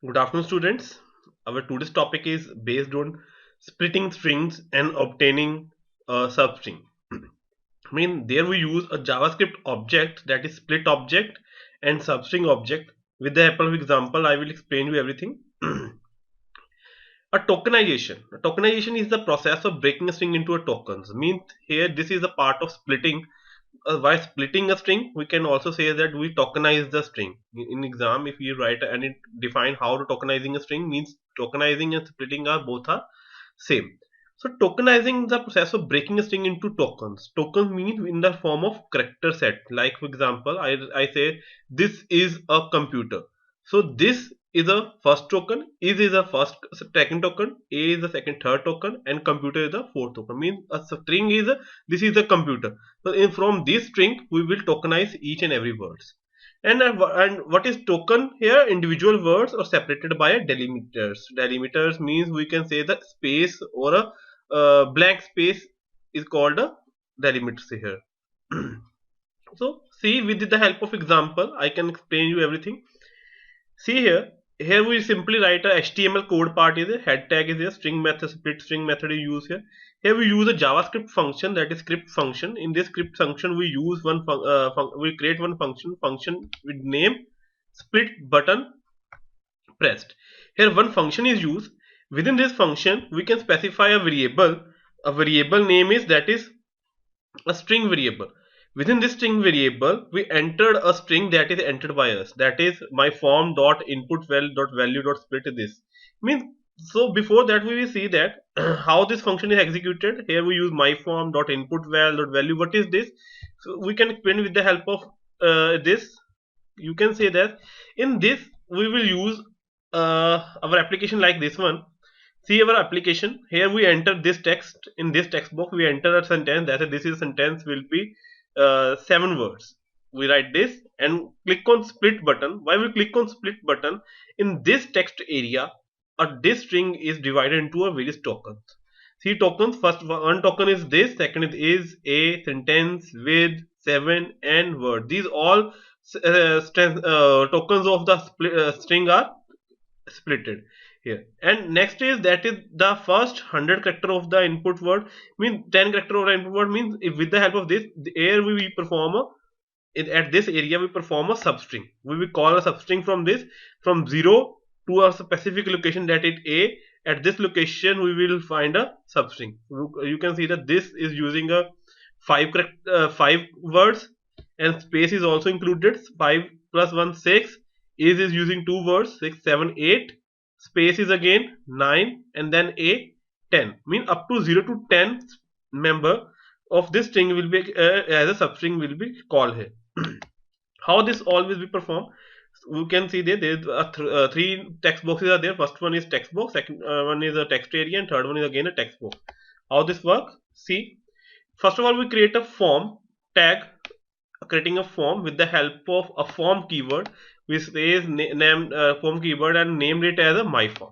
Good afternoon, students. Our today's topic is based on splitting strings and obtaining a substring. There we use a JavaScript object, that is split object, and substring object. With the help of example, I will explain you everything. A tokenization. A tokenization is the process of breaking a string into a tokens. Here this is a part of splitting. By splitting a string, we can also say that we tokenize the string. In exam, if you write and it define how to tokenizing a string, means tokenizing and splitting are both are same. So tokenizing is the process of breaking a string into tokens. Tokens mean in the form of character set. Like for example, I say this is a computer. So this is a first token, is a first second token, a is the second third token, and computer is the fourth token. Means a string is a, this is a computer. So from this string we will tokenize each and every words. And what is token here? Individual words are separated by delimiters. Delimiters means we can say the space or a blank space is called a delimiter here. So see, with the help of example I can explain you everything. See here we simply write a HTML code part is a head tag is here, string method, split string method is used here. Here we use a JavaScript function, that is script function. In this script function we use we create one function with name split button pressed. Here one function is used. Within this function we can specify a variable. A variable name is, that is a string variable. Within this string variable we entered a string that is entered by us, that is my form dot input dot value dot split this means. So before that we will see that how this function is executed. Here we use my form dot input dot value. What is this? So we can explain with the help of this. You can say that in this we will use our application like this one. See our application. Here we enter this text. In this text box we enter a sentence, that is, this is sentence will be 7 words. We write this and click on split button. Why we click on split button? In this text area, this string is divided into a various tokens. See tokens. First one token is this. Second is a sentence with 7 and word. These all tokens of the string are splitted here. And next is, that is the first 100 character of the input word, means 10 character of the input word, means if with the help of this, here we perform at this area we perform a substring. We will call a substring from this, from 0 to a specific location, that is a. At this location we will find a substring. You can see that this is using a 5 words, and space is also included. 5 plus 1 6, is using 2 words, 6 7 8, space is again 9, and then a 10. Mean up to 0 to 10 member of this string will be as a substring will be called here. How this all will be performed? You can see there is three text boxes are there. First one is text box, second one is a text area, and third one is again a text box. How this works? See, first of all we create a form tag, creating a form with the help of a form keyword. We say name form keyword and named it as a my form,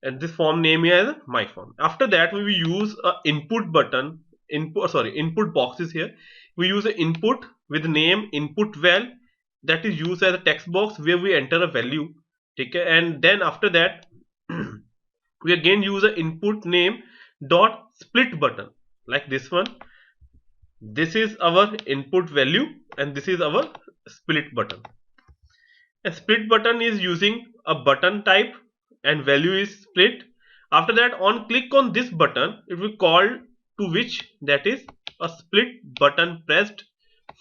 and this form name is my form. After that we will use a input button, input boxes here. We use a input with name input val, that is used as a text box where we enter a value. Okay, and then after that we again use a input name dot split button, like this one. This is our input value and this is our split button. A split button is using a button type and value is split. After that, on click on this button, it will call to which, that is a split button pressed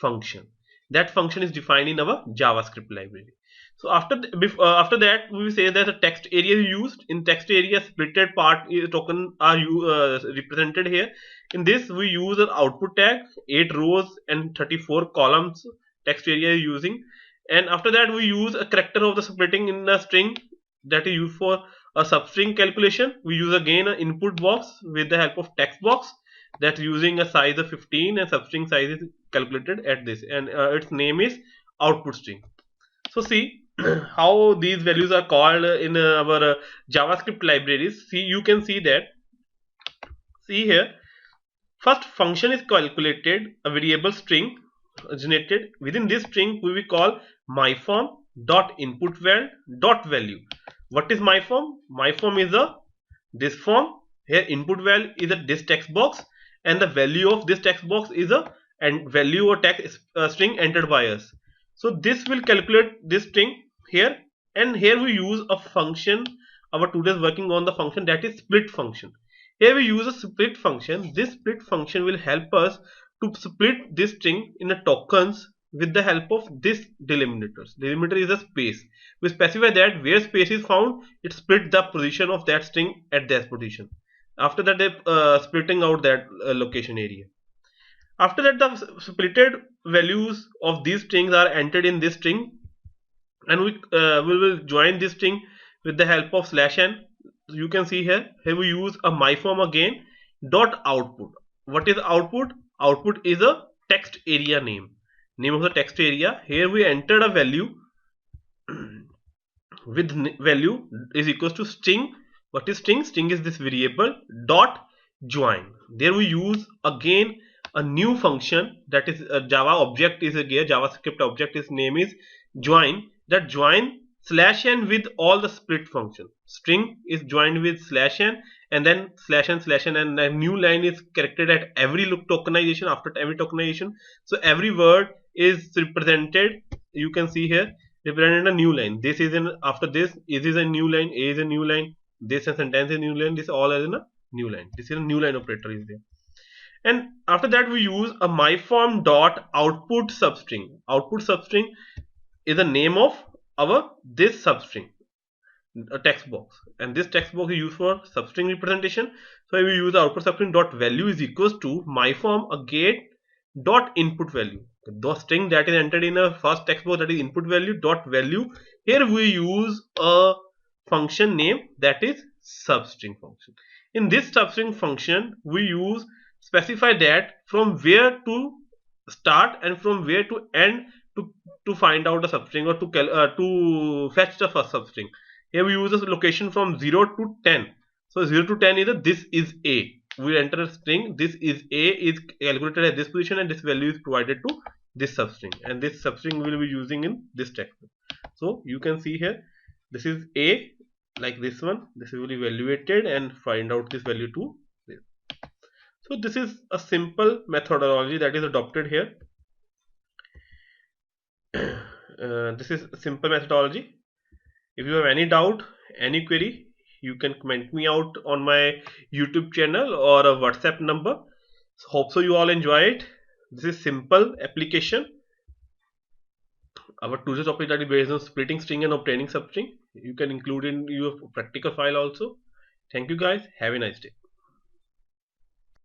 function. That function is defined in our JavaScript library. So after that we will say that the text area is used. In text area, splitted part token are represented here. In this we use an output tag, 8 rows and 34 columns text area is using. And after that we use a character of the splitting in a string, that is used for a substring calculation. We use again an input box with the help of text box, that's using a size of 15, and substring size is calculated at this, and its name is output string. So see how these values are called in our JavaScript libraries. See, you can see that. See here, first function is calculated, a variable string generated. Within this string we will call myForm dot input val dot value. What is my form? My form is a this form. Here input value is a this text box, and the value of this text box is a and value or text string entered by us. So this will calculate this string here, and here we use a function. Our tutor is working on the function that is split function. Here we use a split function. This split function will help us to split this string in a tokens with the help of this delimiters. Delimiter is a space. We specify that where space is found, it split the position of that string at that position. After that, they splitting out that location area. After that, the splitted values of these strings are entered in this string, and we will join this string with the help of /n. You can see here. Here we use a myform again. Dot output. What is output? Output is a text area name. Name of the text area. Here we entered a value with value is equals to string. What is string? String is this variable dot join. There we use again a new function, that is a Java object is here. JavaScript object is name is join. That join /n with all the split function. String is joined with /n, and then /n, and a new line is corrected at every tokenization. After every tokenization, so every word is represented. You can see here represented a new line. This is in after this is a new line. A is a new line. This a sentence is a new line. This all is in a new line. This is a new line operator is there. And after that we use a myform dot output substring. Output substring is the name of our this substring, a text box, and this text box is used for substring representation. So we use the output substring dot value is equals to myform again dot input value. The string that is entered in a first text box, that is input value dot value. Here we use a function name that is substring function. In this substring function we use specify that from where to start and from where to end to find out the substring, or to fetch the first substring. Here we use this location from 0 to 10. So 0 to 10 is this is A. We enter a string, this is A is calculated at this position, and this value is provided to this substring, and this substring we will be using in this text. So you can see here this is A, like this one. This will be evaluated and find out this value to this. So this is a simple methodology that is adopted here. This is a simple methodology. If you have any doubt, any query, you can comment me out on my YouTube channel or a WhatsApp number. So hope so you all enjoy it. This is simple application. Our tutorial topic that is based on splitting string and obtaining substring. You can include in your practical file also. Thank you guys. Have a nice day.